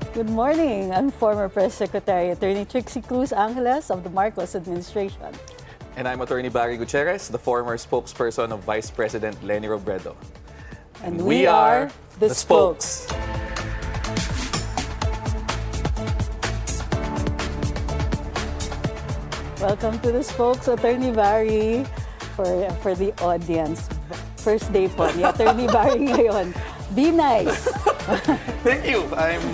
Good morning. I'm former Press Secretary Attorney Trixie Cruz-Angeles of the Marcos administration. And I'm Attorney Guitierrez, the former spokesperson of Vice President Leni Robredo. And we are the Spokes. Welcome to the Spokes, Attorney Barry, for the audience. First day po ni Attorney Barry ngayon. Be nice. Thank you. I'm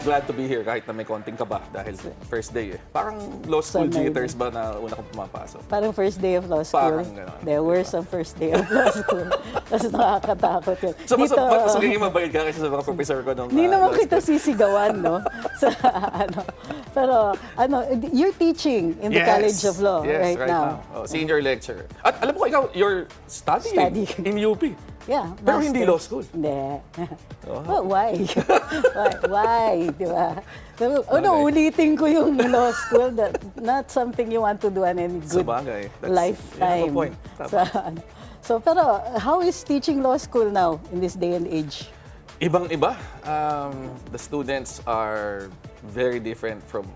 glad to be here kahit na may konting kaba dahil first day eh. Parang law school jitters ba na una kong pumapasok? Parang first day of law school. Parang gano'n. There were some first day of law school. Tapos nakakatakot yun. So, mas magiging mabait ka kasi sa mga professor ko nung hindi naman law kita school. sisigawan, no? Sa, pero, you're teaching in the College of Law right now. Oh, senior lecturer. At alam mo ko, ikaw, you're studying in UP. Yeah. Pero hindi law school. Hindi. Oh, why? Why? Di ba? Ulitin ko yung law school. Not something you want to do on any good lifetime. Point. So, pero how is teaching law school now in this day and age? Ibang-iba. The students are very different from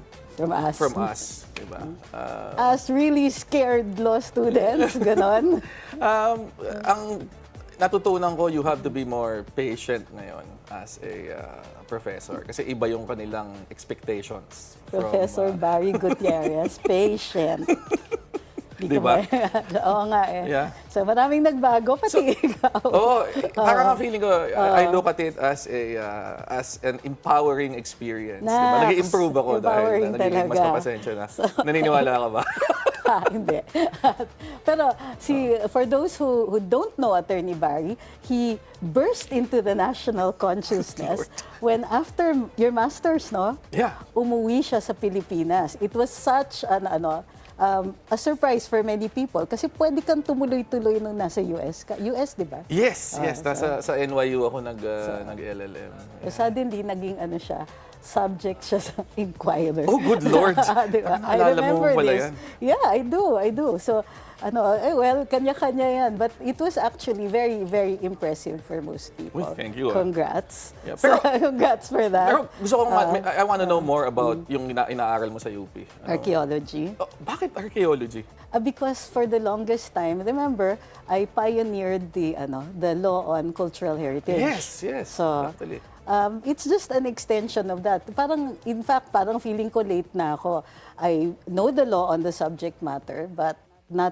us. Diba? As really scared law students, ganon? Ang natutunan ko, you have to be more patient ngayon as a professor. Kasi iba yung kanilang expectations. Professor Barry Guitierrez, patient. Diba? Oo nga eh. Yeah. So maraming nagbago, pati ikaw. Oo, parang feeling ko, I look at it as an empowering experience. Diba? Nag-i-improve ako dahil nagiging mas mapasensya na. Naniniwala ka ba? Hindi. Pero for those who don't know Attorney Barry, he burst into the national consciousness when after your master's, no? Yeah. Umuwi siya sa Pilipinas. It was such a surprise for many people kasi pwede kang tumuloy-tuloy nung nasa US. US, di ba? Yes. Sa NYU ako nag-LLM. Suddenly, naging siya, subject siya sa Inquirer. Oh, good Lord! Diba? I remember this. Yan. Yeah, I do. So, well, kanya-kanya yan. But it was actually very, very impressive for most people. Uy, thank you. Congrats. Yeah, pero, congrats for that. Pero gusto ko, I want to know more about yung inaaral mo sa UP. Archaeology. Oh, bakit archaeology? Because for the longest time, remember, I pioneered the law on cultural heritage. Yes. So, actually. It's just an extension of that. In fact, parang feeling ko late na ako. I know the law on the subject matter, but not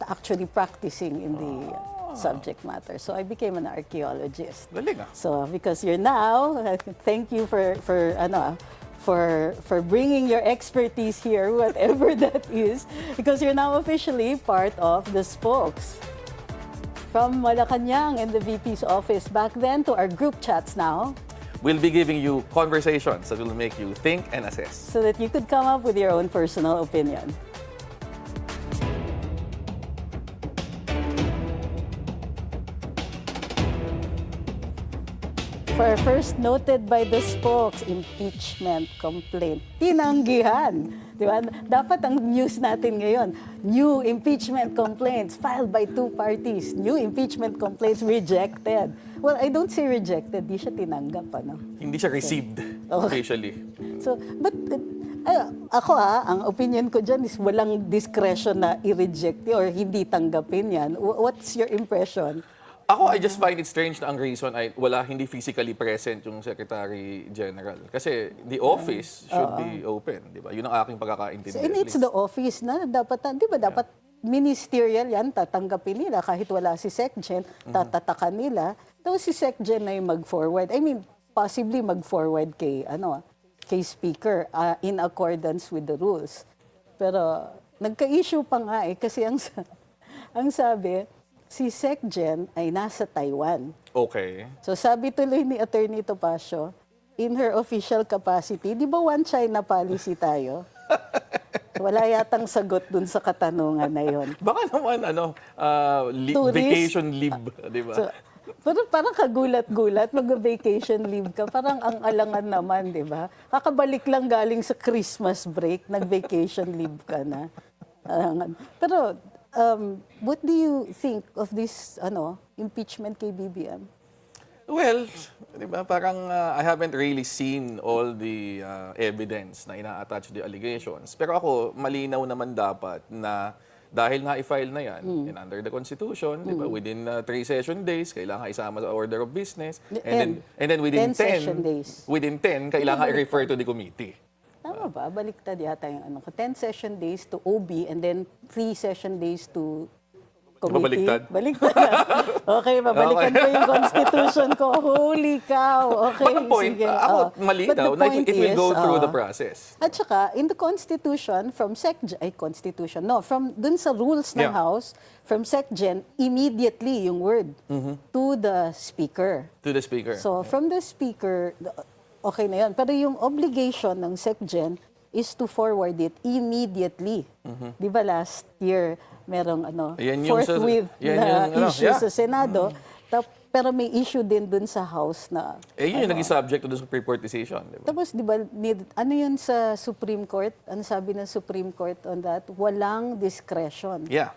actually practicing in the subject matter. So I became an archaeologist. Galing ah. So because you're now, thank you for bringing your expertise here, whatever that is, because you're now officially part of the Spokes. From Malacanang and the VP's office back then to our group chats now. We'll be giving you conversations that will make you think and assess. So that you could come up with your own personal opinion. For first noted by the Spokes, impeachment complaint. Tinanggihan. Di ba? Dapat ang news natin ngayon, new impeachment complaints filed by two parties. New impeachment complaints rejected. Well, I don't say rejected, di siya tinanggap. Hindi siya received officially. So, but ako ang opinion ko dyan is walang discretion na i-reject or hindi tanggapin yan. What's your impression? Ako, I just find it strange na ang reason ay hindi physically present yung Secretary General. Kasi the office should be open, di ba? Yun ang aking pagkakaintindi. So, and it's the office na dapat, di ba, dapat ministerial yan, tatanggapin nila. Kahit wala si SecGen, tatatakan nila. Tapos si SecGen na yung mag-forward. I mean, possibly mag-forward kay Speaker in accordance with the rules. Pero nagka-issue pa nga kasi ang sabi, si SecGen ay nasa Taiwan. Okay. So sabi tuloy ni Attorney Topacio, in her official capacity, di ba one China policy tayo? Wala yatang sagot dun sa katanungan na yon. Baka naman, vacation leave, di ba? So, parang kagulat-gulat, mag-vacation leave ka. Parang ang alangan naman, di ba? Kakabalik lang galing sa Christmas break, nag-vacation leave ka na. Pero, what do you think of this impeachment kay BBM? Well, di ba, parang I haven't really seen all the evidence na ina-attach the allegations. Pero ako, malinaw naman dapat na dahil nga i-file na yan, and under the Constitution, di ba, within 3 session days, kailangan isama sa order of business. And then within 10 session days. within 10, kailangan i-refer to the committee. Tama ba? Baliktad yata yung 10 session days to OB and then 3 session days to committee. Baliktad? Baliktad. Okay, babalikan ko yung constitution ko. Holy cow. Okay, But the point, sige. ako, But malinaw the na point it will go is, through the process. At saka, in the Constitution, from dun sa rules ng Yeah. House, from SecGen, immediately yung word to the Speaker. To the Speaker. So, from the Speaker, okay na yun. Pero yung obligation ng SecGen is to forward it immediately. Di ba last year, merong Yan yung forthwith na issue yeah. sa Senado, pero may issue din dun sa House na... Yun yung naging subject to the Supreme Court decision. Di ba? Tapos, di ba, ano yun sa Supreme Court? Ano sabi ng Supreme Court on that? Walang discretion. Yeah.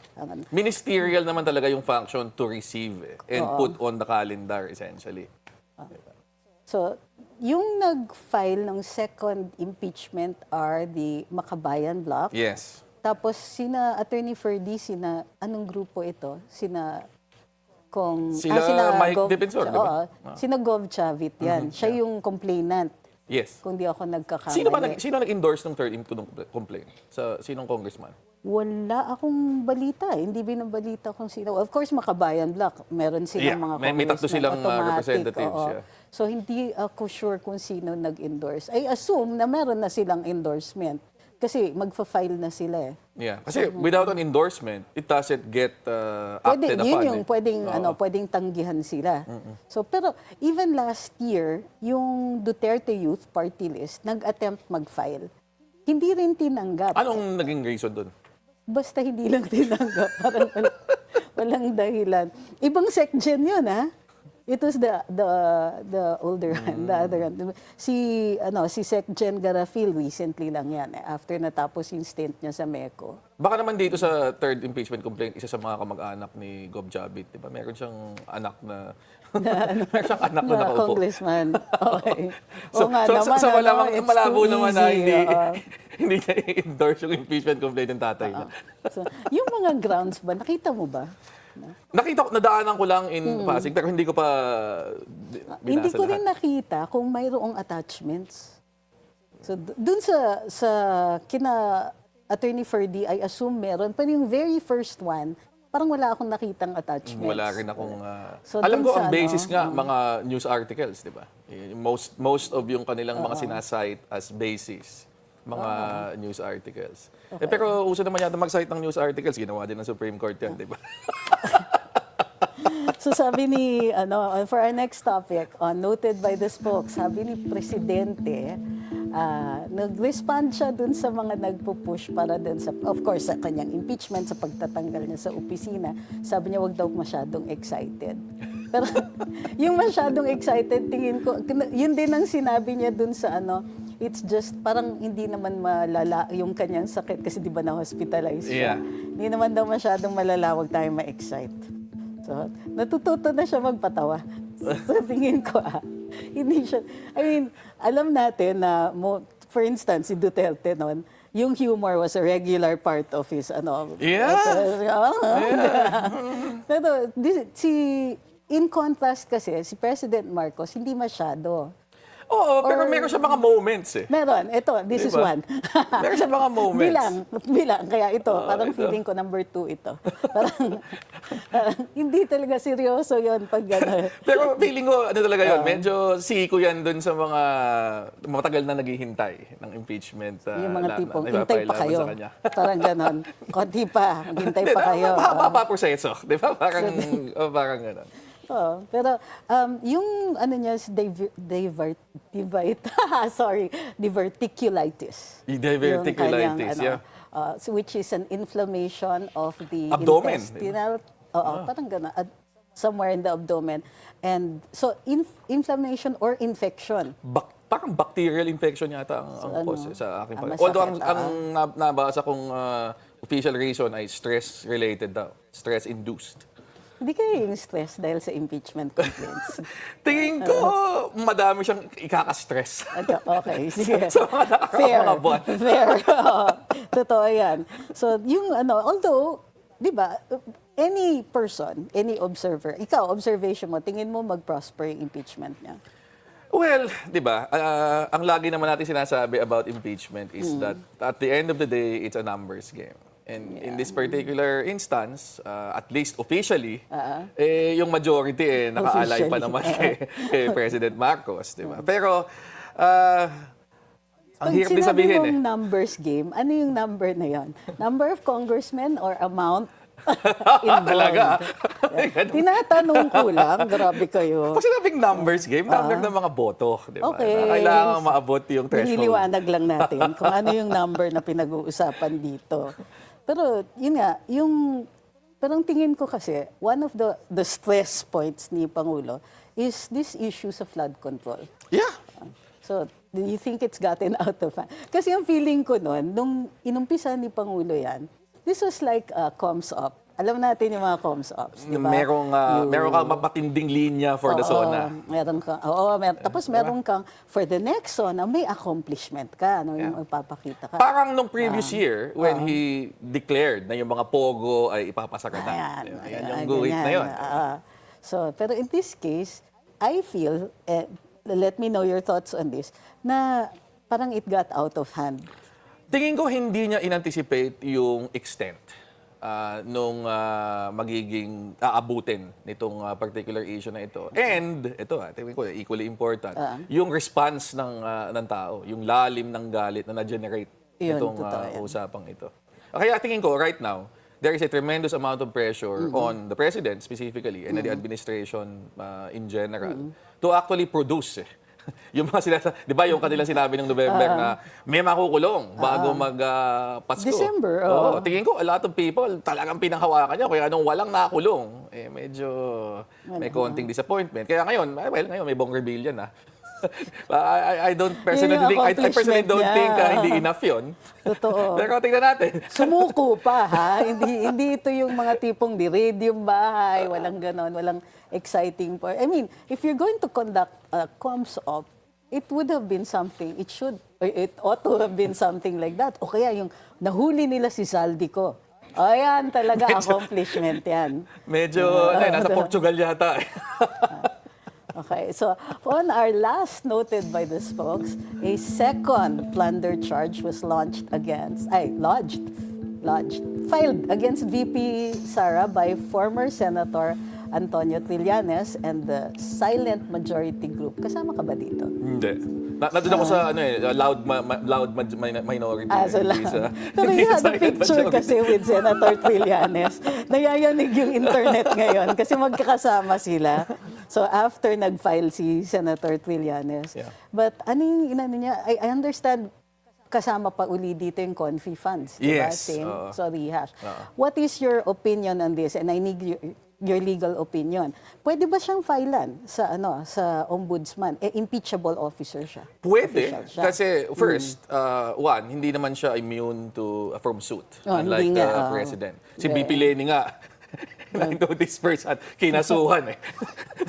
Ministerial naman talaga yung function to receive and put on the calendar, essentially. So, yung nag-file ng second impeachment are the Makabayan Bloc. Yes. Tapos, sina Attorney Ferdy, anong grupo ito? Sina Mike Defensor, di ba? Sina Gov Chavit yan. Siya yung complainant. Yes. Kung di ako nagkakamali. Sino nag-endorse ng third complaint? Sinong congressman? Wala akong balita. Hindi binabalita kung sino. Of course, Makabayan Bloc. Meron silang mga congressman. May tatlo silang representatives. Oo. Yeah. So, hindi ako sure kung sino nag-endorse. I assume na meron na silang endorsement. Kasi magfa-file na sila eh. Yeah. Kasi without an endorsement, it doesn't get acted upon. Yun yung pwedeng tanggihan sila. So, pero even last year, yung Duterte Youth Party List, nag-attempt mag-file. Hindi rin tinanggap. Anong naging reason doon? Basta hindi lang tinanggap. Parang walang dahilan. Ibang SecGen yun, ha? It was the older one, the other one. Si SecGen Garafil recently lang yan, after natapos yung stint niya sa MECO. Baka naman dito sa third impeachment complaint, isa sa mga kamag-anak ni Gov Jabit, di ba? Meron siyang anak na nakaupo. Congressman. Okay. So, malabo naman na hindi niya i-endorse yung impeachment complaint ng tatay niya. So, yung mga grounds ba, nakita mo ba? Nadaanan ko lang in passing, pero hindi ko pa binasa Hindi ko rin lahat. nakita kung mayroong attachments. So, dun sa kina Attorney Ferdy, I assume meron. Pero yung very first one, parang wala akong nakitang attachments. Wala rin akong... So, alam ko, dun ang sa basis nga, mga news articles, di ba? Most of yung kanilang mga sinasite as basis, mga news articles. Okay. Pero uso naman yata mag-cite ng news articles, ginawa din ng Supreme Court yan, di ba? So sabi ni, for our next topic, noted by the spokes, sabi ni Presidente, nag-respond siya dun sa mga nagpo-push para dun sa, of course, sa kanyang impeachment, sa pagtatanggal niya sa opisina. Sabi niya, wag daw masyadong excited. Pero yung masyadong excited, tingin ko, yun din ang sinabi niya dun sa it's just parang hindi naman malala yung kanyang sakit kasi di ba na-hospitalize siya. Yeah. Hindi naman daw masyadong malala, wag tayo ma-excite. So, natututo na siya magpatawa. So, tingin ko hindi siya, alam natin na, for instance, si Duterte noon, yung humor was a regular part of his, Yeah. Pero, in contrast kasi, si President Marcos, hindi masyado. Oo, pero meron siya mga moments eh. Meron. Ito, this is one. Meron siya mga moments. Bilang. Kaya ito, parang feeling ko number 2 ito. Parang hindi talaga seryoso yon pag gano'n. Pero feeling ko, talaga yun, medyo siko yan dun sa mga matagal na naghihintay ng impeachment. Yung mga tipong, na hintay pa ipapile kayo. sa kanya. Parang gano'n. Konti pa, maghintay pa kayo. Mahaba proseso, di ba? Parang gano'n. Pero yung niya, diverticulitis. Diverticulitis, yeah. Which is an inflammation of the Abdomen. intestinal, parang gano'n, somewhere in the abdomen. And so, inflammation or infection. Parang bacterial infection yata ang cause sa aking pag. masakit, Although ang nabasa kong official reason ay stress-related daw. Stress-induced. Hindi kayo yung stress dahil sa impeachment complaints. Tingin ko, madami siyang ikaka-stress. Okay, sige. Sa mga nakaraang mga buwan. Fair. Oo, totoo yan. So, yung although, di ba, any person, any observer, ikaw, observation mo, tingin mo mag-prosper yung impeachment niya? Well, di ba, ang lagi naman natin sinasabi about impeachment is that at the end of the day, it's a numbers game. And in this particular instance, at least officially, yung majority naka-align pa naman kay President Marcos, di ba? Pero, ang hirap din sabihin mong numbers game, ano yung number na yon? Number of congressmen or amount involved? Talaga? Tinatanong ko lang, grabe kayo. Pag sinabing numbers game, number ng mga boto, di ba? Okay. Na kailangan maabot yung threshold. Nililiwanag lang natin kung ano yung number na pinag-uusapan dito. Pero yun nga, parang tingin ko kasi, one of the stress points ni Pangulo is this issues of flood control. Yeah. So, do you think it's gotten out of hand? Kasi yung feeling ko noon, nung inumpisa ni Pangulo yan, this was like comms up. Alam natin yung mga comms ops, di ba? Meron kang mapatinding linya for the zona. Tapos meron kang, for the next zona, may accomplishment ka, yung ipapakita ka. Parang nung previous year, when he declared na yung mga pogo ay ipapasaka na. Ayan yung guhit na yun. So, pero in this case, I feel, let me know your thoughts on this, na parang it got out of hand. Tingin ko hindi niya in-anticipate yung extent nung magiging aabutin nitong particular issue na ito. And ito tingin ko equally important, yung response ng tao, yung lalim ng galit na na-generate itong usapang ito. Kaya tingin ko right now, there is a tremendous amount of pressure on the president specifically and the administration in general to actually produce yung mga di ba yung kanilang sinabi ng November na may makukulong bago mag-Pasko. December, tingin ko, a lot of people talagang pinanghawakan niya. Kaya nung walang nakulong, medyo may konting disappointment. Kaya ngayon, ngayon may bong rebellion I don't personally think, I personally don't think hindi enough yun. Totoo. Pero tingnan natin. Sumuko pa, Hindi ito yung mga tipong di-raid yung bahay, walang ganon, walang exciting part. I mean, if you're going to conduct a comms op, it would have been something, it ought to have been something like that. O kaya yung nahuli nila si Zaldico. Ayan, talaga accomplishment yan. Medyo, nasa Portugal yata. Okay, so on our last noted by the spokes, a second plunder charge was lodged filed against VP Sara by former Senator Antonio Trillanes and the Silent Majority Group. Kasama ka ba dito? Hindi. Nandun ako sa loud minority. So loud. Pero you had a picture kasi with Senator Trillanes. Nayayanig yung internet ngayon kasi magkakasama sila. So after nag-file si Senator Trillanes. Yeah. But ano yung inano niya? I understand kasama pa uli dito yung confi funds. Diba? Yes. Same. So rehash. What is your opinion on this? And I need your legal opinion. Pwede ba siyang filean sa ombudsman? Impeachable officer siya. Pwede. Siya. Kasi first, hindi naman siya immune from suit. Unlike the president. Si VP Lenny nga, I know this person, kinasuhan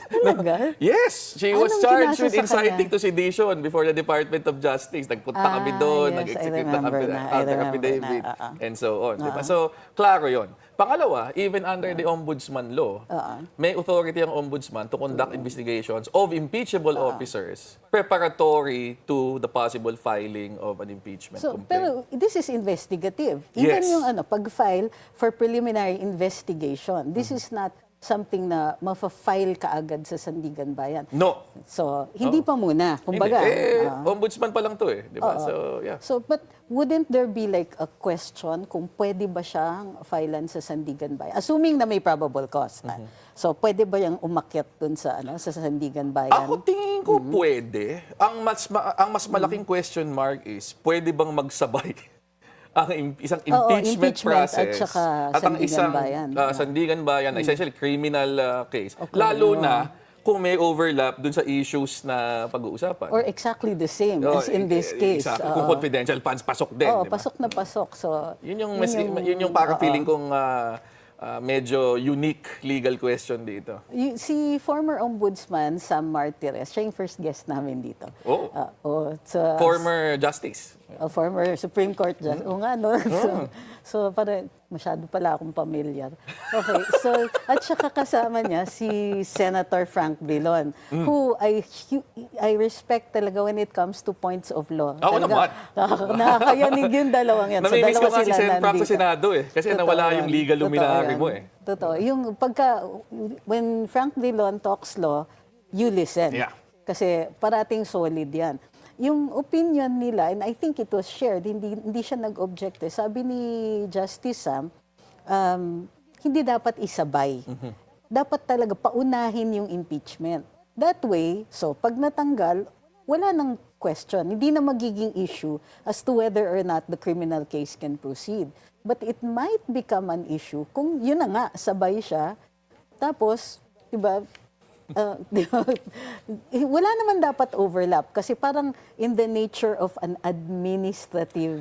Talaga? Yes! She was charged with inciting to sedition before the Department of Justice. Nagpunta kami doon, nag-execute ng affidavit, and so on. Diba? So, klaro yon. Pangalawa, even under the ombudsman law, may authority ang ombudsman to conduct investigations of impeachable officers preparatory to the possible filing of an impeachment complaint. Pero this is investigative. Even yung pag-file for preliminary investigation, this is not something na mafa-file ka agad sa Sandigan Bayan. No. So, hindi pa muna. Kumbaga. Ombudsman pa lang to di ba? So, yeah. So, but wouldn't there be like a question kung pwede ba siyang filean sa Sandigan Bayan? Assuming na may probable cause. So, pwede ba yung umakyat dun sa Sandigan Bayan? Ako tingin ko pwede. Ang mas malaking question mark is, pwede bang magsabay ang isang impeachment process at ang isang Sandigan Bayan, essentially criminal case. Lalo na kung may overlap dun sa issues na pag-uusapan. Or exactly the same as in this case. Exactly. Kung confidential funds, pasok din. Pasok na pasok. So, yun yung parang feeling kong medyo unique legal question dito. Si former Ombudsman Sam Martires, siya yung first guest namin dito. Oh. Former Justice. Former Supreme Court Justice. Oo nga, no? So parang masyado pala akong familiar. Okay, so at saka kasama niya si Senator Frank Drilon, who I respect talaga when it comes to points of law. Ako naman. Nakakayanig yung dalawang yan. Namimiss ko nga si sila Frank sa nandito. Senado kasi Totoo nawala yan. yung legal Totoo luminary yan. mo eh. Totoo. Yung when Frank Drilon talks law, you listen. Yeah. Kasi parating solid yan. Yung opinion nila, and I think it was shared, hindi siya nag-object. Sabi ni Justice Sam, hindi dapat isabay. Dapat talaga paunahin yung impeachment. That way, so pag natanggal, wala nang question. Hindi na magiging issue as to whether or not the criminal case can proceed. But it might become an issue kung yun na nga, sabay siya. Tapos, diba, wala naman dapat overlap kasi parang in the nature of an administrative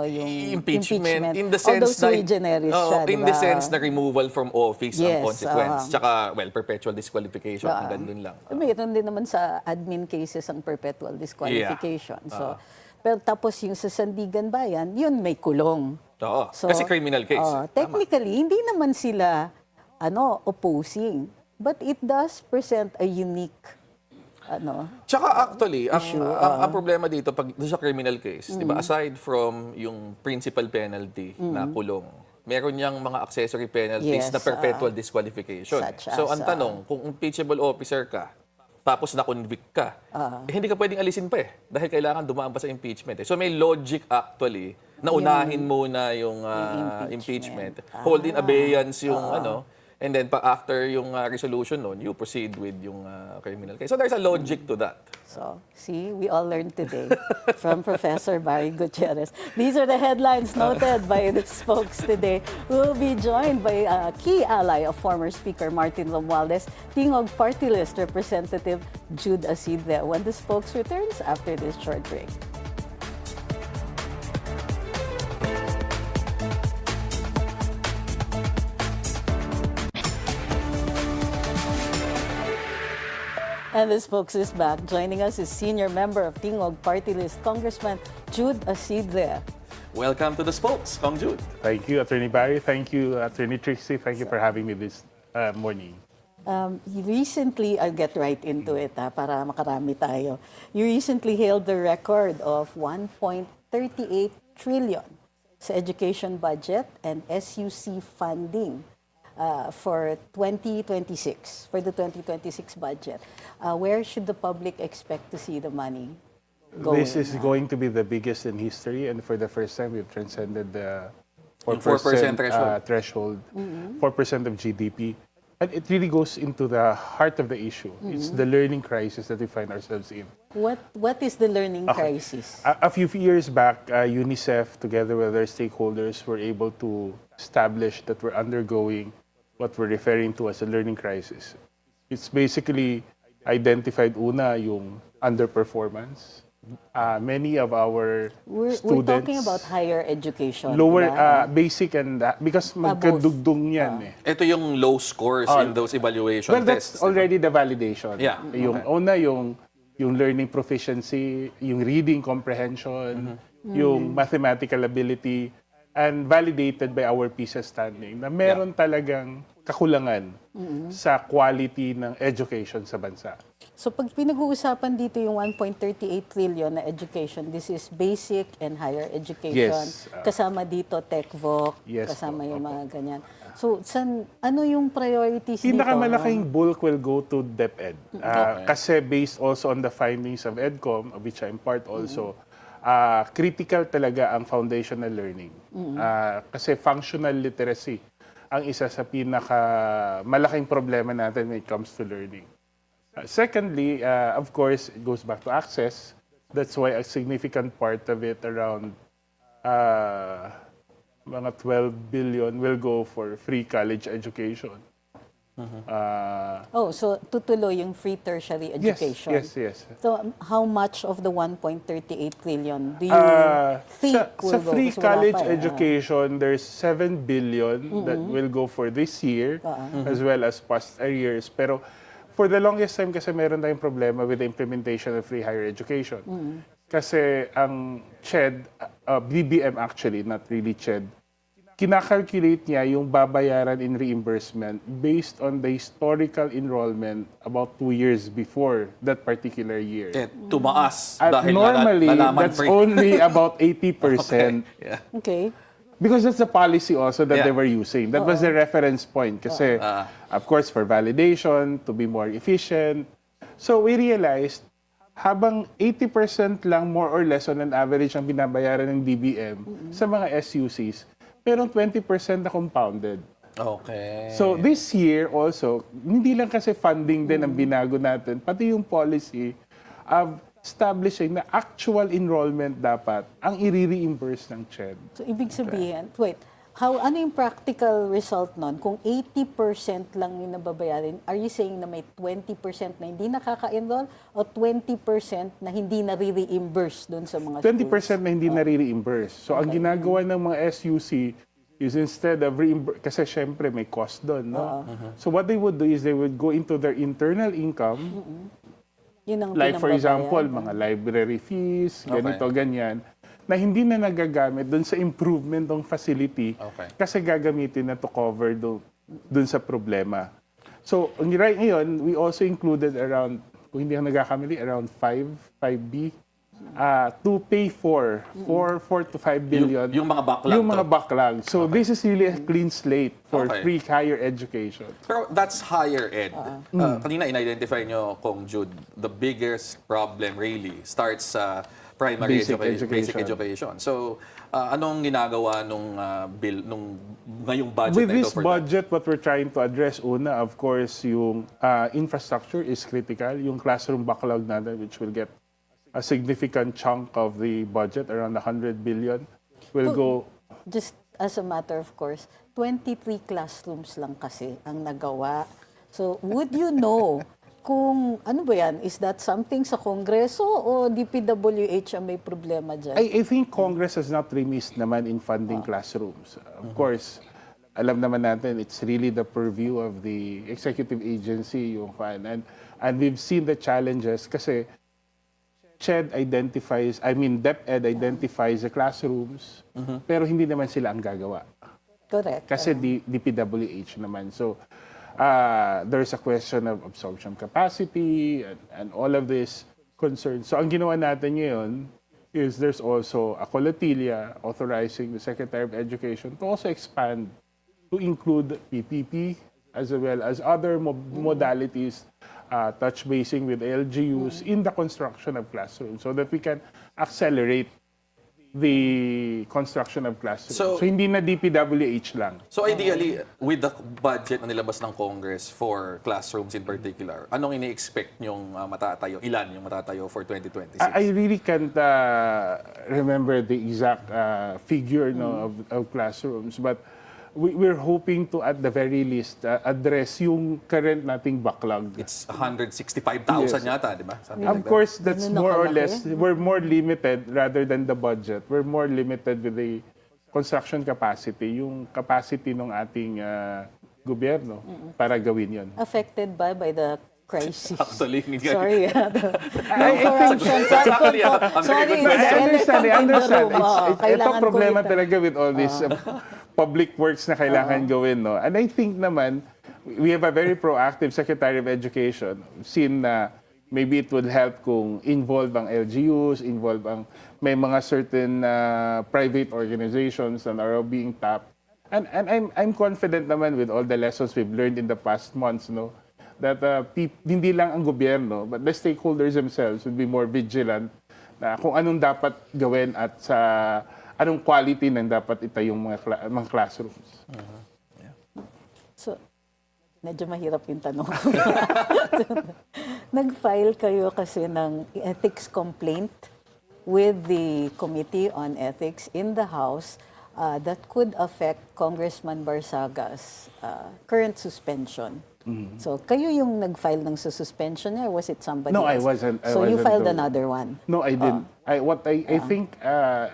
yung impeachment in the although sense na sui generis siya, in diba? the sense na removal from office ang Yes, consequence. Tsaka perpetual disqualification hanggang dun lang. Mayroon din naman sa admin cases ang perpetual disqualification. So, pero tapos yung sa Sandigan Bayan, yun may kulong. Oo, kasi criminal case. Technically, hindi naman sila opposing. But it does present a unique Tsaka actually, ang problema dito pag sa criminal case, 'di ba, aside from yung principal penalty na kulong, meron niyang mga accessory penalties na perpetual disqualification. So ang tanong, kung impeachable officer ka, tapos na-convict ka, hindi ka pwedeng alisin pa dahil kailangan dumaan pa sa impeachment. So may logic actually na unahin muna yung impeachment. Hold in abeyance yung and then after yung resolution nun, you proceed with yung criminal case. So there's a logic to that. So, see, we all learned today from Professor Barry Guitierrez. These are the headlines noted by the spokes today. We'll be joined by a key ally of former Speaker Martin Romualdez, Tingog Party List Representative Jude Acidre, when the spokes returns after this short break. And the spokes is back. Joining us is senior member of Tingog Party List, Congressman Jude Acidre. Welcome to the spokes, Cong Jude. Thank you, Attorney Barry. Thank you, Attorney Trixie. Thank you for having me this morning. Recently, I'll get right into it para makarami tayo. You recently held the record of 1.38 trillion sa education budget and SUC funding for 2026, for the 2026 budget. Where should the public expect to see the money going? This is going to be the biggest in history, and for the first time, we've transcended the 4% 4% threshold, 4% of GDP. And it really goes into the heart of the issue. It's the learning crisis that we find ourselves in. What is the learning crisis? A few years back, UNICEF, together with their stakeholders, were able to establish that we're undergoing what we're referring to as a learning crisis. It's basically identified yung underperformance. Many of our students... We're talking about higher education. Lower, diba? basic and because magkadugdong yan Ito yung low scores in those evaluation Well, that's tests. already the validation. Yeah. Yung learning proficiency, yung reading comprehension, yung mathematical ability, and validated by our PISA standing na meron talagang kakulangan sa quality ng education sa bansa. So pag pinag-uusapan dito yung 1.38 trillion na education, this is basic and higher education. Yes. Kasama dito TechVoc, Yes, kasama yung mga ganyan. So ano yung priorities dito? Pinakamalaking bulk will go to DepEd. Kasi based also on the findings of EDCOM, of which I'm part also, critical talaga ang foundational learning. Kasi functional literacy ang isa sa malaking problema natin when it comes to learning. Secondly, of course, it goes back to access. That's why a significant part of it, around mga 12 billion, will go for free college education. So tutuloy yung free tertiary education. Yes. So how much of the 1.38 trillion do you think Sa will go? free Kasi wala college pa eh. education, there's 7 billion that will go for this year as well as past years. Pero for the longest time kasi meron tayong problema with the implementation of free higher education. Kasi ang CHED, BBM actually, not really CHED, kinakalculate niya yung babayaran in reimbursement based on the historical enrollment about 2 years before that particular year. Tumaas At dahil normally, nalaman that's only about 80%. Yeah. Okay. Because that's the policy also that Yeah. they were using. That was the reference point. Kasi, of course, for validation, to be more efficient. So we realized, habang 80% lang more or less on an average ang binabayaran ng DBM sa mga SUCs, pero 20% na compounded. Okay. So this year also, hindi lang kasi funding din ang binago natin, pati yung policy of establishing na actual enrollment dapat ang i-reimburse ng CHED. So ibig sabihin, ano yung practical result nun? Kung 80% lang yung nababayarin, are you saying na may 20% na hindi nakaka-enroll o 20% na hindi na-reimburse doon sa mga 20% na hindi na-reimburse. So ang ginagawa ng mga SUC is instead of reimburse, kasi syempre may cost doon, no? So what they would do is they would go into their internal income, Yun ang like for pinababayaran. example, mga library fees, ganito, ganyan, na hindi na nagagamit doon sa improvement ng facility kasi gagamitin na to cover doon sa problema. So, right ngayon, we also included around, kung hindi ako nagkakamali, around 5B to pay for 4 to 5 billion. Yung mga backlog. Yung mga backlog. So, this is really a clean slate for free higher education. Pero that's higher ed. Kanina in-identify nyo, Kong Jude, the biggest problem really starts sa primary basic education. So, anong ginagawa nung bill, nung ngayong budget With na ito this for budget, what we're trying to address, una, of course, yung infrastructure is critical. Yung classroom backlog natin, which will get a significant chunk of the budget, around 100 billion, will go... Just as a matter of course, 23 classrooms lang kasi ang nagawa. So, would you know kung ano ba yan? Is that something sa Kongreso o DPWH ang may problema dyan? I think Congress has not remissed naman in funding classrooms. Of course, alam naman natin, it's really the purview of the executive agency, yung and we've seen the challenges kasi CHED identifies, DepEd identifies the classrooms, pero hindi naman sila ang gagawa. Correct. Kasi DPWH naman. So, there's a question of absorption capacity and all of this concerns. So, ang ginawa natin ngayon is there's also a colotilla authorizing the Secretary of Education to also expand to include PPP as well as other modalities, touch basing with LGUs in the construction of classrooms so that we can accelerate the construction of classrooms. So hindi na DPWH lang. So ideally, with the budget na nilabas ng Congress for classrooms in particular, anong ini-expect nyong matatayo? Ilan yung matatayo for 2026? I really can't remember the exact figure of classrooms, but we're hoping to, at the very least, address yung current nating backlog. It's 165,000 yata, di ba? Of course, that's more or less, we're more limited rather than the budget. We're more limited with the construction capacity, yung capacity ng ating gobyerno para gawin yun. Affected by the crisis. Actually, Sorry. I understand. Ito problema talaga with all this public works na kailangan gawin, no? And I think naman, we have a very proactive Secretary of Education. Seen na maybe it would help kung involve ang LGUs, may mga certain private organizations that are being tapped. And I'm confident naman with all the lessons we've learned in the past months, no? That hindi lang ang gobyerno, but the stakeholders themselves would be more vigilant na kung anong dapat gawin at sa anong quality ng dapat itayong mga classrooms. So, medyo mahirap yung tanong. Nag-file kayo kasi ng ethics complaint with the Committee on Ethics in the House that could affect Congressman Barzaga's current suspension. So, kayo yung nag-file ng suspension niya, or was it somebody No, I else? wasn't. So, you filed the- another one? No, I didn't. I think a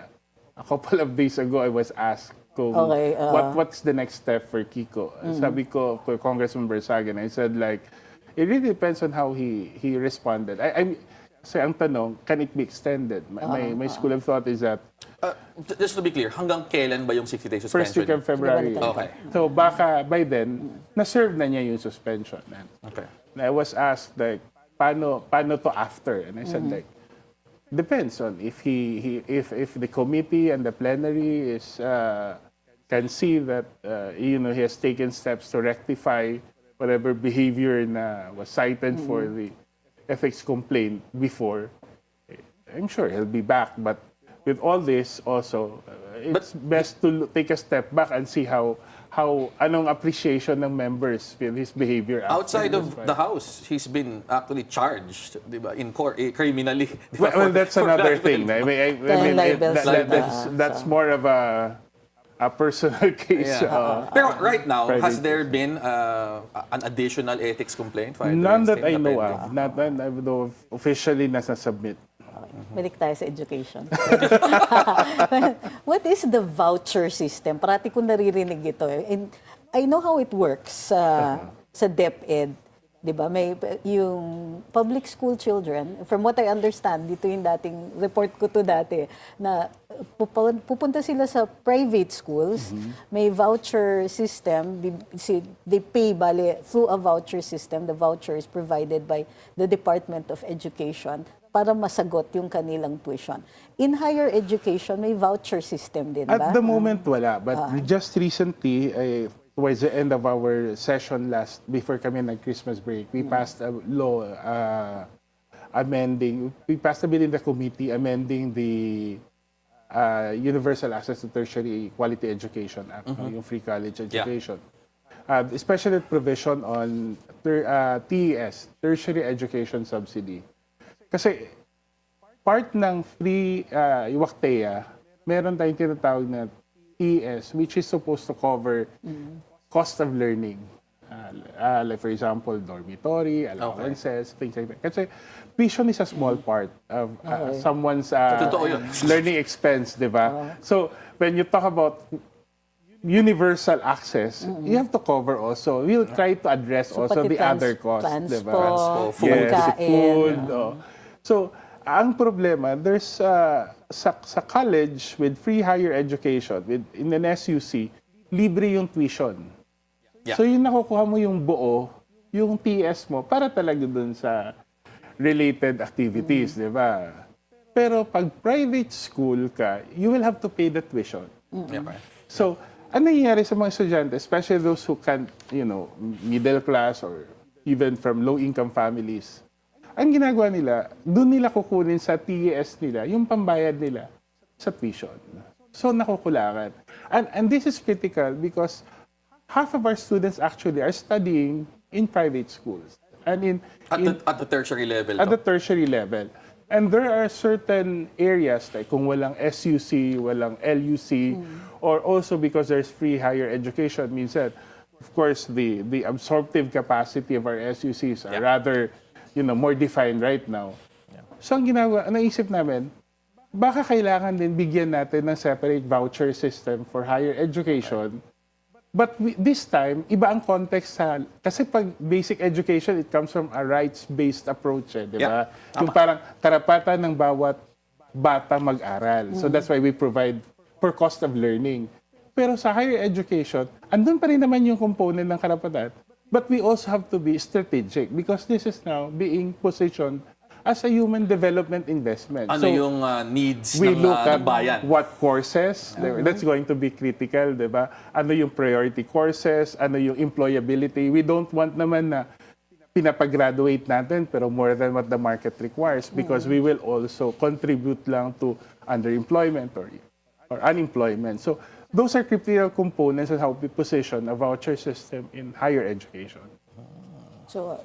couple of days ago I was asked kung what's the next step for Kiko. Sabi ko for Congressman Barzaga, and I said like it really depends on how he responded. Kasi ang tanong, can it be extended? My school of thought is that Just to be clear, hanggang kailan ba yung 60-day suspension? first week of February. Okay. So baka by then na-serve na niya yung suspension. Okay. And I was asked like paano to after, and I said like depends on if if the committee and the plenary is can see that he has taken steps to rectify whatever behavior na was cited for the ethics complaint before. I'm sure he'll be back, but with all this also, it's best to take a step back and see how anong appreciation ng members with his behavior Outside of the House, he's been actually charged, di ba, in court, criminally. Di ba, Well, that's for another libel. thing. I mean, Libels that's more of a personal case. Yeah. Pero right now, private has there been an additional ethics complaint filed? None against that I him na know pending? of. Not that I know of officially nasa-submit. Balik tayo sa education. What is the voucher system? Parati ko naririnig ito. And I know how it works sa DepEd. Diba? May yung public school children, from what I understand, dito yung dating report ko to dati, na pupunta sila sa private schools, may voucher system, they pay bale through a voucher system. The voucher is provided by the Department of Education para masagot yung kanilang tuition. In higher education, may voucher system din ba? At the moment, wala. But just recently, towards the end of our session before kami nag-Christmas break, we passed a law we passed a bill in the committee amending the Universal Access to Tertiary Quality Education Act, yung free college education. Especially provision on TES, Tertiary Education Subsidy. Kasi part ng free WACTEA, meron tayong tinatawag na TES, which is supposed to cover cost of learning. Like for example, dormitory, allowances, things like that. Kasi tuition is a small part of someone's learning expense, di ba? So, when you talk about universal access, you have to cover also. We'll try to address also pati the other costs, di ba? Transpo, Yes, pagkain. food. So, ang problema, there's sa college with free higher education, in an SUC, libre yung tuition. Yeah. So, yung nakukuha mo yung buo, yung TS mo, para talaga dun sa related activities, di ba? Pero pag private school ka, you will have to pay the tuition. Yeah, right. So, ano nangyayari sa mga estudyante, especially those who can't, middle class or even from low-income families, ang ginagawa nila, doon nila kukunin sa TES nila, yung pambayad nila sa tuition. So, nakukulangan. And this is critical because half of our students actually are studying in private schools. And At the tertiary level. at the tertiary level. And there are certain areas like kung walang SUC, walang LUC, or also because there's free higher education, means that, of course, the absorptive capacity of our SUCs are rather, more defined right now. So ang naisip namin, baka kailangan din bigyan natin ng separate voucher system for higher education. But this time, iba ang context kasi pag basic education, it comes from a rights-based approach, di ba? Yung parang karapatan ng bawat bata mag-aral. So that's why we provide for cost of learning. Pero sa higher education, andun pa rin naman yung component ng karapatan. But we also have to be strategic because this is now being positioned as a human development investment. Ano So, yung needs we ng look at bayan? what courses, that's going to be critical, di ba? Ano yung priority courses, ano yung employability. We don't want naman na pinapag-graduate natin pero more than what the market requires because we will also contribute lang to underemployment or unemployment. So those are critical components of how we position a voucher system in higher education. So,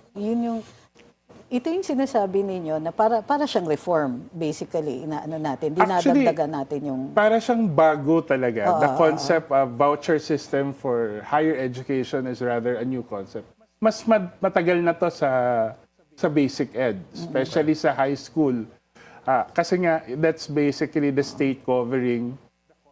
ito yung sinasabi ninyo na para siyang reform, basically, natin. Actually, Dinadagdagan natin yung... Para siyang bago talaga. The concept of voucher system for higher education is rather a new concept. matagal na to sa basic ed, especially sa high school. Kasi nga, that's basically the state covering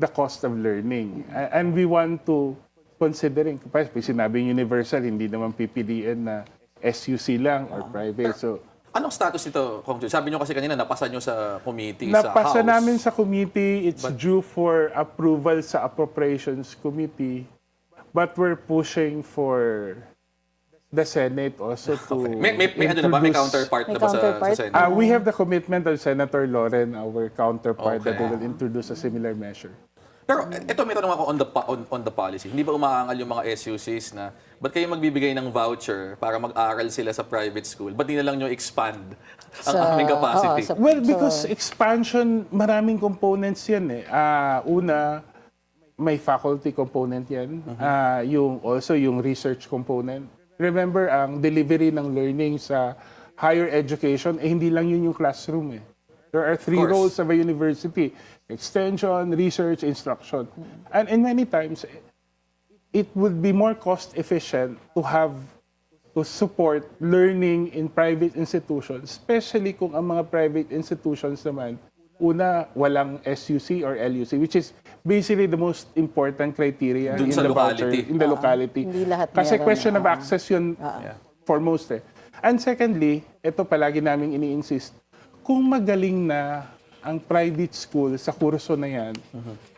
the cost of learning. And we want to considering, pag sinabing universal, hindi naman pipiliin na SUC lang or private. So, Anong status nito, Kong Jude? Sabi nyo kasi kanina, napasa nyo sa committee, sa House. napasa namin sa committee, it's due for approval sa Appropriations Committee. But we're pushing for the Senate also to May ano na ba? May counterpart na ba sa Senate? We have the commitment of Senator Loren, our counterpart, that they will introduce a similar measure. Pero ito, may tanong ako on the policy. Hindi ba umaangal yung mga SUCs na ba't kayo magbibigay ng voucher para mag-aral sila sa private school? Ba't di na lang nyo expand ang aming capacity? Well, because expansion, maraming components yan eh. Una, may faculty component yan. Also yung research component. Remember, ang delivery ng learning sa higher education, hindi lang yun yung classroom eh. There are three roles of a university: extension, research, instruction. And many times, it would be more cost efficient to support learning in private institutions, especially kung ang mga private institutions naman, una, walang SUC or LUC, which is basically the most important criteria Dun in sa the locality. voucher, in the locality. Hindi lahat Kasi meron. question of access yun foremost eh. And secondly, ito palagi namin ini-insist, kung magaling na ang private school sa kurso na yan,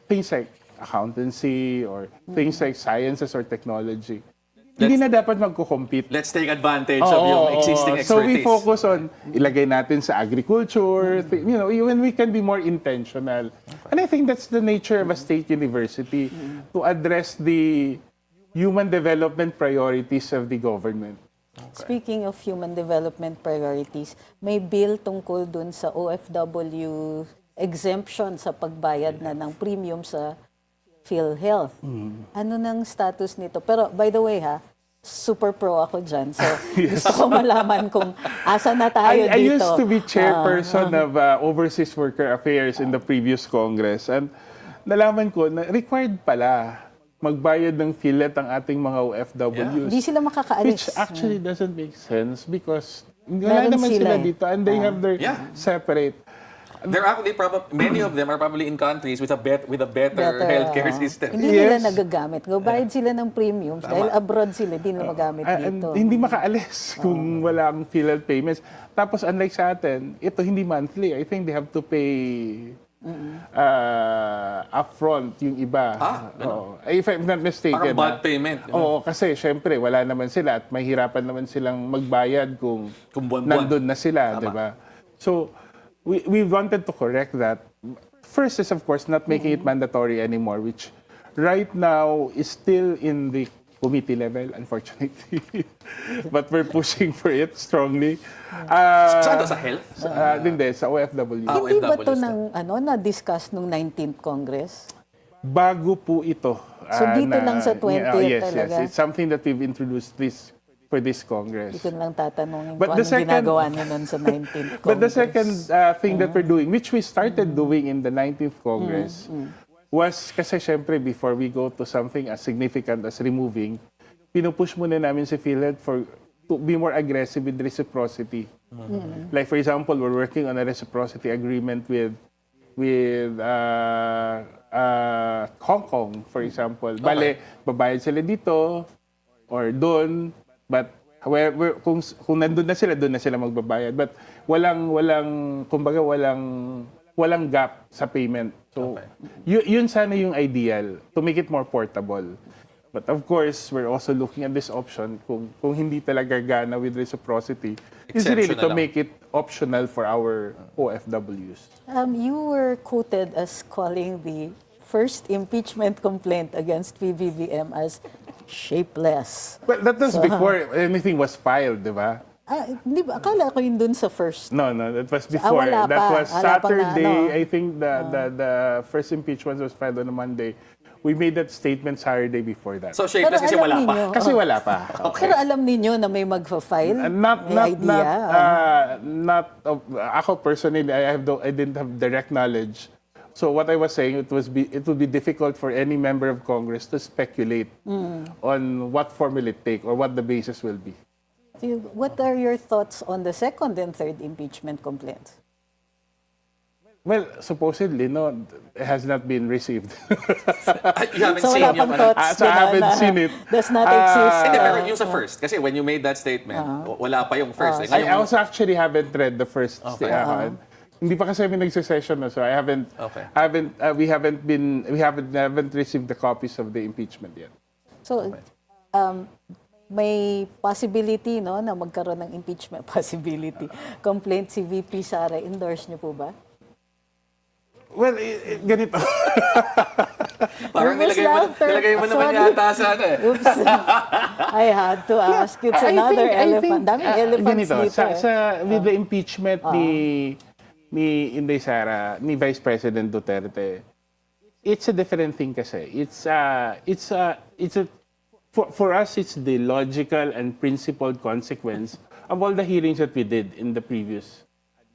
things like accountancy or things like sciences or technology, hindi na dapat magko-compete. Let's take advantage of yung existing expertise. So we focus on ilagay natin sa agriculture, when we can be more intentional. And I think that's the nature of a state university, to address the human development priorities of the government. Speaking of human development priorities, may bill tungkol dun sa OFW exemption sa pagbayad na ng premium sa PhilHealth. Ano nang status nito? Pero by the way super pro ako dyan. So gusto ko malaman kung asa na tayo dito. I used to be chairperson of Overseas Worker Affairs in the previous Congress. And nalaman ko na required pala magbayad ng PhilHealth ang ating mga OFWs. Hindi sila makakaalis. Which actually doesn't make sense because wala Meron naman sila dito and they have their separate. They're actually many of them are probably in countries with a better healthcare system. Hindi nila nagagamit. Bayad sila ng premiums dahil abroad sila, hindi nila magamit dito. Hindi makaalis kung walang PhilHealth payments. Tapos unlike sa atin, ito hindi monthly. I think they have to pay upfront yung iba. If I'm not mistaken. Parang bad payment. Oo, kasi syempre wala naman sila at mahirapan naman silang magbayad kung nandun na sila, di ba? So, we wanted to correct that. First is of course not making it mandatory anymore, which right now is still in the committee level, unfortunately. But we're pushing for it strongly. Saan sa health? Hindi, sa OFW. Hindi ba ito na-discuss nung 19th Congress? Bago po ito. So dito lang sa 20th talaga? Yes. It's something that we've introduced for this Congress. Dito lang tatanungin kung anong ginagawa niyo nun sa 19th Congress. But the second thing that we're doing, which we started doing in the 19th Congress, was kasi syempre before we go to something as significant as removing, pinupush muna namin si PhilHealth to be more aggressive with reciprocity. Like for example, we're working on a reciprocity agreement with Cong, for example. Bale, babayad sila dito or doon, but however, kung nandun na sila, doon na sila magbabayad. But walang gap sa payment. So, yun sana yung ideal, to make it more portable. But of course, we're also looking at this option kung hindi talaga gana with reciprocity, is really to make it optional for our OFWs. You were quoted as calling the first impeachment complaint against PBBM as shapeless. Well, that was before anything was filed, di ba? Hindi ba? Akala ko yun dun sa first. No, that was before. Wala That pa. was Wala pa nga, Saturday. no? I think the first impeachment was filed on a Monday. We made that statement Saturday before that. So shapeless kasi wala pa. Kasi wala pa. Pero alam ninyo na may magfa-file? Ako personally, I didn't have direct knowledge So what I was saying, it would be difficult for any member of Congress to speculate on what form will it take or what the basis will be. What are your thoughts on the second and third impeachment complaints? Well, supposedly, no, it has not been received. You haven't So seen wala yung pang thoughts So I haven't na seen it. does not exist. Hindi, pero yung sa first. Kasi when you made that statement, wala pa yung first. I also actually haven't read the first Okay. Hindi pa kasi kami nagse-session na, so I haven't, Okay. we haven't received the copies of the impeachment yet. So, may possibility, no, na magkaroon ng impeachment complaint si VP Sara. Endorse niyo po ba? Well, ganito. Parang Nervous laughter. nilagay mo naman Sorry. yata sa ano eh. Oops. I had to ask. It's another elephant. Daming elephants ganito, dito. with the impeachment ni Inday Sara, ni Vice President Duterte, it's a different thing kasi. For us, it's the logical and principled consequence of all the hearings that we did in the previous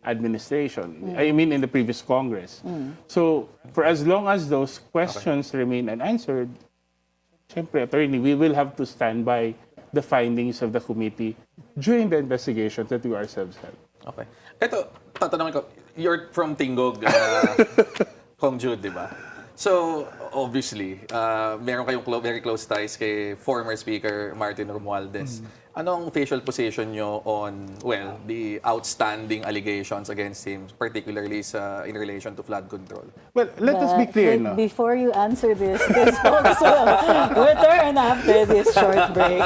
administration. I mean, in the previous Congress. So, for as long as those questions remain unanswered, syempre, attorney, we will have to stand by the findings of the committee during the investigations that we ourselves have. Okay. Ito, tatanungin ko, you're from Tingog, Cong Jude, di ba? So, obviously, meron kayong very close ties kay former Speaker Martin Romualdez. Anong official position nyo on, well, the outstanding allegations against him, particularly in relation to flood control? Well, let us be clear, no? Before you answer this folks will return after this short break.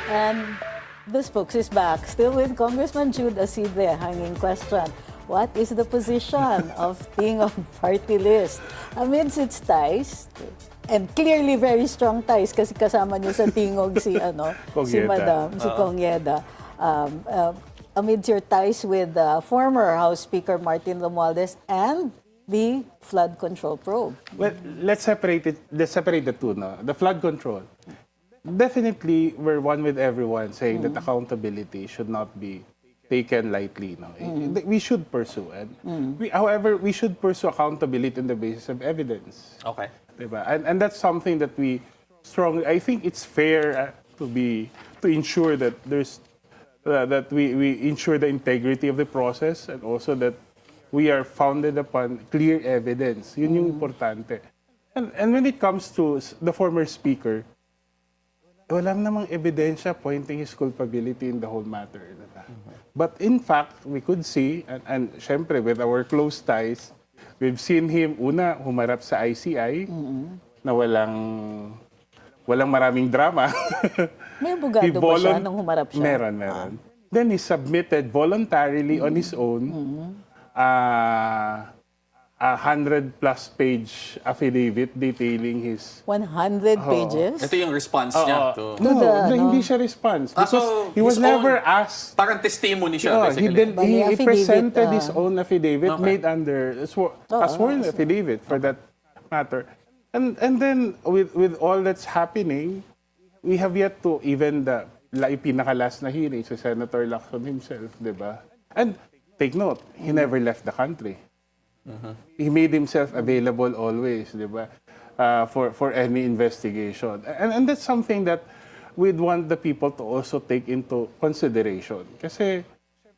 And this folks is back, still with Congressman Jude Acidre, hanging question. What is the position of Tingog party list amidst its ties? And clearly very strong ties kasi kasama niyo sa Tingog si si Madam, si Cong Yeda. Amidst your ties with former House Speaker Martin Romualdez and the flood control probe. Well, let's separate the two, no? The flood control. Definitely, we're one with everyone saying that accountability should not be taken lightly. No? We should pursue it. However, we should pursue accountability on the basis of evidence. Okay. Diba? And that's something that we strongly, I think it's fair to ensure that that we ensure the integrity of the process and also that we are founded upon clear evidence. Yun yung importante. And when it comes to the former speaker, wala namang ebidensya pointing his culpability in the whole matter. Diba? But in fact, we could see, and syempre with our close ties, we've seen him, una, humarap sa ICI, na walang maraming drama. May abogado ba siya nung humarap siya? Meron. Then he submitted voluntarily on his own a 100-plus page affidavit detailing his... 100 pages? Ito yung response niya to... Hindi siya response. Because so he was never asked... Parang testimony siya, basically. He presented his own affidavit made under... a sworn affidavit for that matter. And then, with all that's happening, we have yet to even pinakalas na hearing sa Senator Lacson himself, di ba? And take note, he never left the country. He made himself available always, di ba? For any investigation. And that's something that we'd want the people to also take into consideration. Kasi,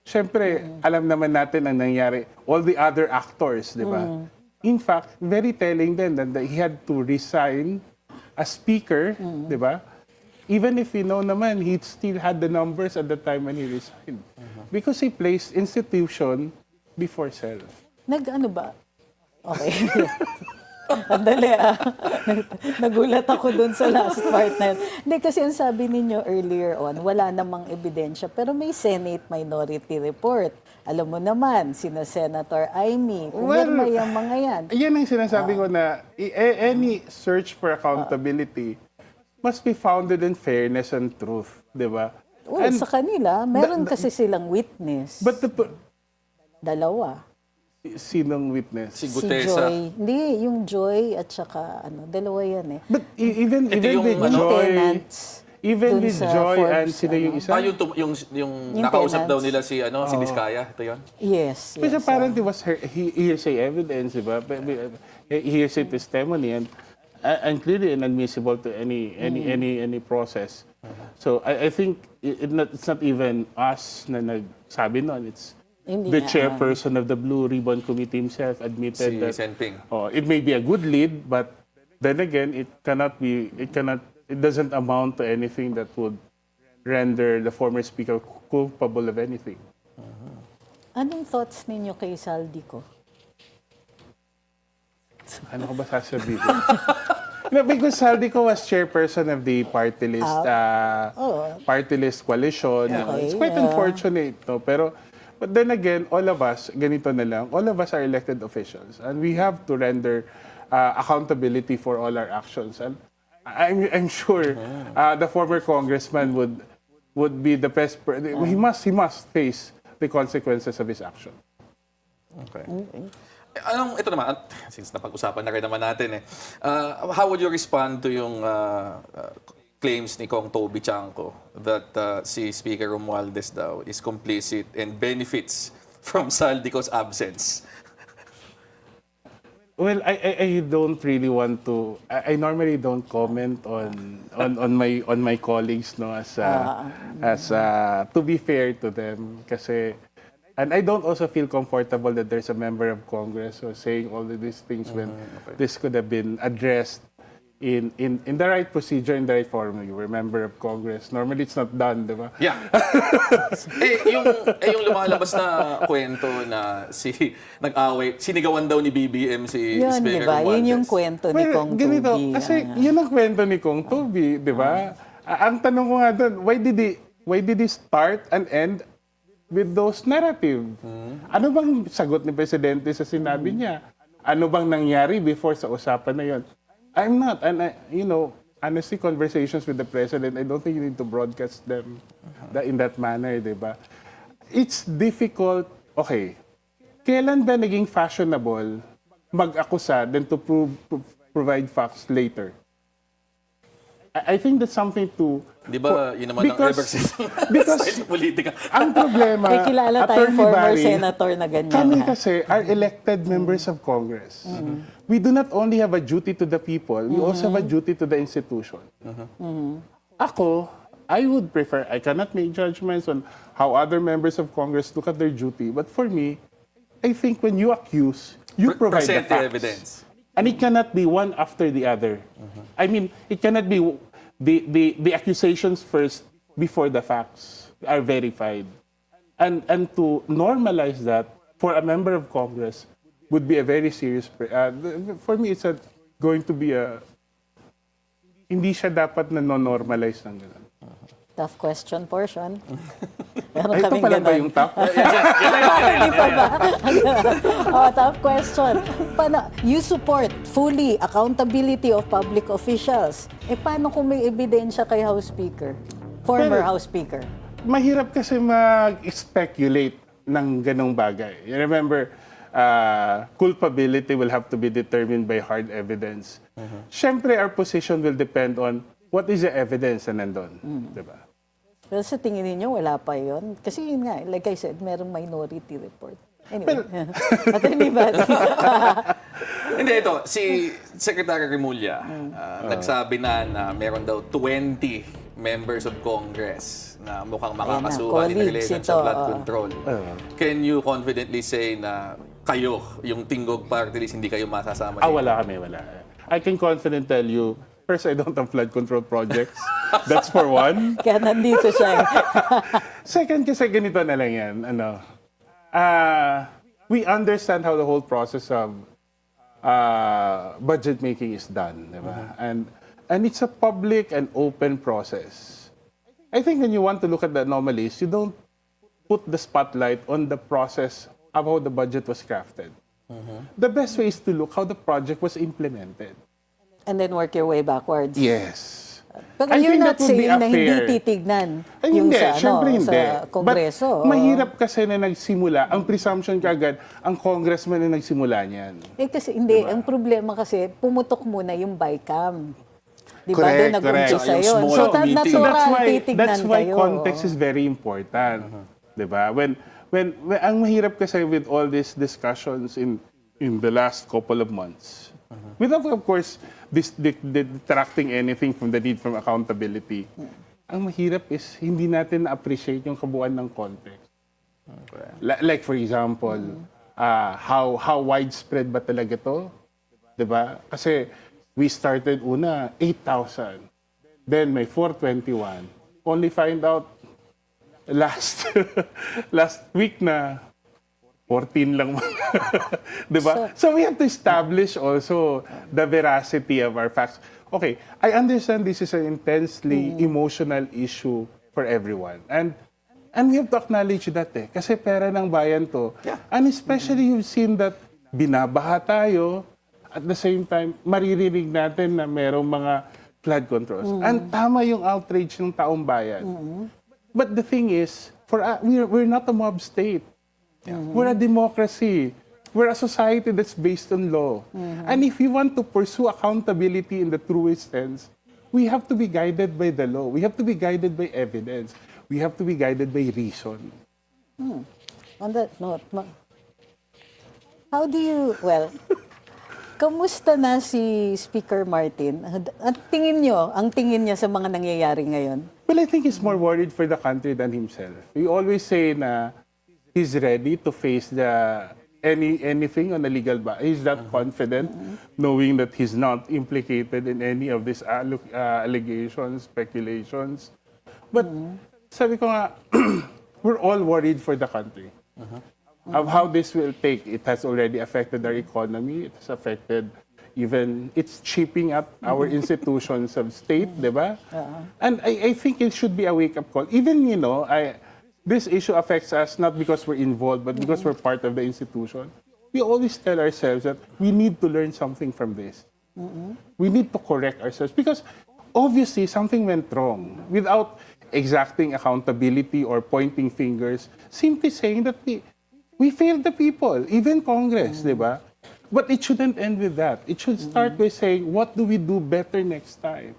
syempre, alam naman natin ang nangyari, all the other actors, di ba? In fact, very telling then that he had to resign as speaker, di ba? Even if we know naman, he still had the numbers at the time when he resigned. Because he placed institution before self. Nag-ano ba? Okay. Andali Nagulat ako dun sa last part na yun. Hindi, kasi ang sabi ninyo earlier on, wala namang ebidensya, pero may Senate Minority Report. Alam mo naman, sina Senator Amy, pumirma yung mga yan. Yan ang sinasabi ko na any search for accountability must be founded in fairness and truth, di ba? Sa kanila, meron kasi silang witness. But Dalawa. Sinong witness? Si Si Gutesa. Joy. Hindi, yung Joy at saka, dalawa yan eh. But even yung with Yung Joy, tenants. even dun with sa Joy Forbes, and sino yung isa? Yung Yung nakausap tenants. daw nila si Vizcaya. Ito yun? Yes, Because yes. apparently was hearsay evidence, diba? Hearsay testimony and clearly inadmissible to any process. So I think it's not even us na nagsabi nun. It's Hindi the nga. chairperson of the Blue Ribbon Committee himself admitted Si that Senping. it may be a good lead, but then again, it doesn't amount to anything that would render the former speaker culpable of anything. Anong thoughts ninyo kay Saldico? Ano ko ba sasabihin? No, because Saldico was chairperson of the party list coalition. It's quite unfortunate, no? But then again, all of us, ganito na lang, all of us are elected officials, and we have to render accountability for all our actions. And I'm sure the former congressman would be the best. He must face the consequences of his action. Okay. Ito naman, since napag-usapan na rin naman natin how would you respond to yung claims ni Kong Toby Chanco that si Speaker Romualdez daw is complicit and benefits from Saldico's absence? Well, I don't really want to. I normally don't comment on my colleagues, no, as to be fair to them, kasi. And I don't also feel comfortable that there's a member of Congress who's saying all of these things when this could have been addressed in the right procedure, in the right forum. You were a member of Congress. Normally, it's not done, di ba? Yeah. yung lumalabas na kwento na nag-away, sinigawan daw ni BBM si Yun, Speaker di ba? Romualdez. Yun yung kwento ni Kong ganito, Toby. kasi yun ang kwento ni Kong Toby, di ba? Ang tanong ko nga doon, why did he start and end with those narrative? Ano bang sagot ni Presidente sa sinabi niya? Ano bang nangyari before sa usapan na yun? I'm not, and honestly, conversations with the President, I don't think you need to broadcast them in that manner, di ba? It's difficult, okay, kailan ba naging fashionable mag-akusa than to provide facts later? I think that's something to... Di ba, yun naman ang ever since because sa politika. ang problema, May kilala tayong Attorney former Barry, senator na ganyan. kami ha? kasi are elected members of Congress. We do not only have a duty to the people, we also have a duty to the institution. Ako, I would prefer, I cannot make judgments on how other members of Congress look at their duty, but for me, I think when you accuse, you provide the Present facts. the evidence. And it cannot be one after the other. I mean, it cannot be the accusations first before the facts are verified. And to normalize that for a member of Congress would be a very serious... for me, it's going to be hindi siya dapat na non-normalize ng gano'n. Tough question portion. Meron Ay, ito kaming pala ba ganun. yung top? Hindi pa ba? Tough question. You support fully accountability of public officials. Paano kung may ebidensya kay House Speaker? Former House Speaker. Mahirap kasi mag-speculate ng ganong bagay. You remember, culpability will have to be determined by hard evidence. Siyempre, our position will depend on what is the evidence na nandun. Diba? Pero sa tingin ninyo, wala pa yon. Kasi yun nga, like I said, merong minority report. Anyway, Attorney Barry. Hindi, ito, si Secretary Remulla, nagsabi na meron daw 20 members of Congress na mukhang makakasuhan in relation colleagues sa ito, flood control. Can you confidently say na kayo, yung Tinggog Party List, hindi kayo masasama dito? Wala kami, wala. I can confidently tell you, first, I don't have flood control projects. That's for one. Kaya nandito siya. Second, kasi ganito na lang yan. We understand how the whole process of budget making is done. Diba? And it's a public and open process. I think when you want to look at the anomalies, you don't put the spotlight on the process of how the budget was crafted. The best way is to look how the project was implemented. And then work your way backwards. Yes. Pero you're not saying na hindi titignan yung hindi, sa, syempre hindi. sa Kongreso. But mahirap kasi na nagsimula, ang presumption kagad, ang congressman na nagsimula niyan. Kasi hindi, ang problema kasi, pumutok muna yung BICAM. Di ba? Correct, Doon nag-umpisa correct. yun. Yung So, small meeting. natural titignan That's why kayo. context is very important. Di ba? When ang mahirap kasi with all these discussions in the last couple of months, without of course detracting anything from the need for accountability, ang mahirap is hindi natin na-appreciate yung kabuuan ng context. Okay. Like for example, how widespread ba talaga to? 'Di ba? Kasi we started una 8,000. Then may 421. Only find out last week na 14 lang. 'Di ba? So we have to establish also the veracity of our facts. Okay, I understand this is an intensely emotional issue for everyone. And we have to acknowledge that kasi pera ng bayan to. Yeah. And especially you've seen that binabaha tayo, at the same time, maririnig natin na merong mga flood controls. And tama yung outrage ng taong bayan. But the thing is, we're not a mob state. We're a democracy. We're a society that's based on law. And if we want to pursue accountability in the truest sense, we have to be guided by the law. We have to be guided by evidence. We have to be guided by reason. On that note, how do you, kamusta na si Speaker Martin? Ang tingin niya sa mga nangyayari ngayon? Well, I think he's more worried for the country than himself. We always say na he's ready to face anything on the legal basis. He's that confident, knowing that he's not implicated in any of these allegations, speculations. But sabi ko nga, we're all worried for the country. Of how this will take. It has already affected our economy. It has affected it's chipping at our institutions of state, di ba? And I think it should be a wake-up call. Even, this issue affects us not because we're involved, but because we're part of the institution. We always tell ourselves that we need to learn something from this. We need to correct ourselves because obviously something went wrong without exacting accountability or pointing fingers, simply saying that we failed the people, even Congress, di ba? But it shouldn't end with that. It should start by saying, what do we do better next time?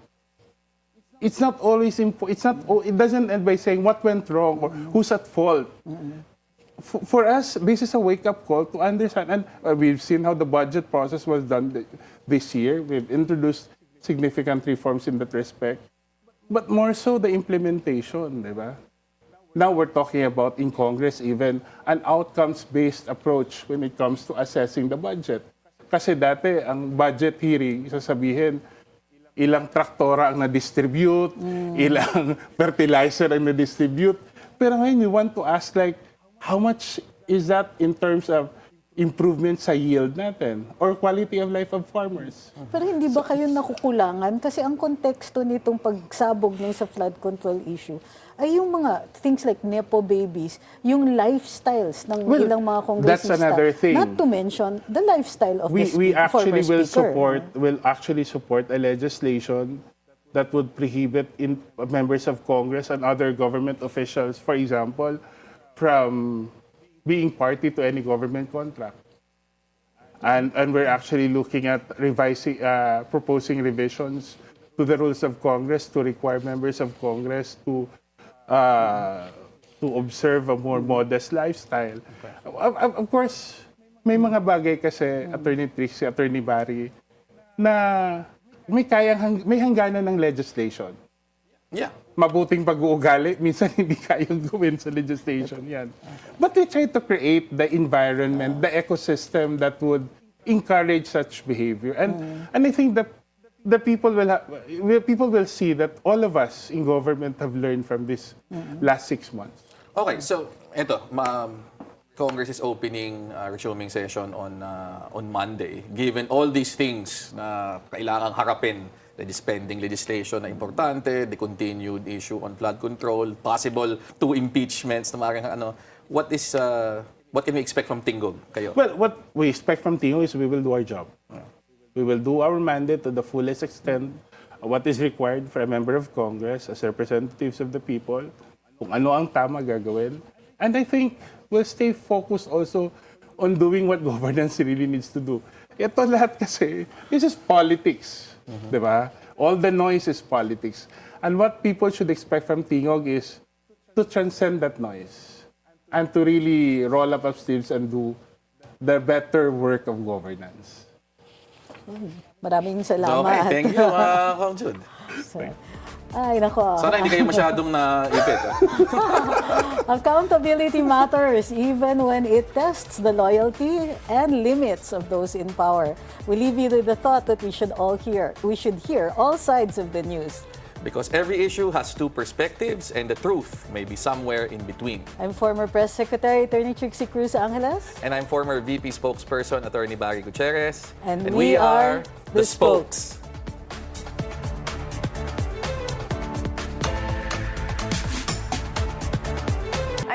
It's not always it doesn't end by saying what went wrong or who's at fault. For us, this is a wake-up call to understand. And we've seen how the budget process was done this year. We've introduced significant reforms in that respect. But more so, the implementation, di ba? Now we're talking about in Congress even an outcomes-based approach when it comes to assessing the budget. Kasi dati, ang budget hearing, sasabihin, ilang traktora ang na-distribute, ilang fertilizer ang na-distribute. Pero ngayon, we want to ask how much is that in terms of improvement sa yield natin or quality of life of farmers? Pero hindi ba kayo nakukulangan? Kasi ang konteksto nitong pagsabog ng sa flood control issue ay yung mga things like Nepo babies, yung lifestyles ng ilang mga congressista. That's another thing. Not to mention the lifestyle of the actually former speaker. will actually support a legislation that would prohibit members of Congress and other government officials, for example, from being party to any government contract. And we're actually looking at proposing revisions to the rules of Congress to require members of Congress to observe a more modest lifestyle. Okay. Of course, may mga bagay kasi, Attorney Trixie, Attorney Barry, na may hangganan ng legislation. Yeah. Mabuting pag-uugali, minsan hindi kayang gawin sa legislation yan. But we try to create the environment, the ecosystem that would encourage such behavior. And I think that the people will see that all of us in government have learned from this last 6 months. Okay, so ito, Congress is opening resuming session on Monday. Given all these things na kailangang harapin, the spending legislation na importante, the continued issue on flood control, possible 2 impeachments na marang what can we expect from Tingog kayo? Well, what we expect from Tingog is we will do our job. We will do our mandate to the fullest extent. what is required for a member of Congress as representatives of the people, kung ano ang tama gagawin. And I think we'll stay focused also on doing what governance really needs to do. Ito lahat kasi, this is politics. Di ba? All the noise is politics. And what people should expect from Tingog is to transcend that noise and to really roll up sleeves and do the better work of governance. Maraming salamat. Okay, thank you, Kong Jude. Ay, nako. Sana hindi kayo masyadong naipit. Accountability matters even when it tests the loyalty and limits of those in power. We leave you with the thought that we should hear all sides of the news. Because every issue has two perspectives and the truth may be somewhere in between. I'm former Press Secretary Attorney Trixie Cruz-Angeles. And I'm former VP spokesperson Attorney Guitierrez. And we are the Spokes.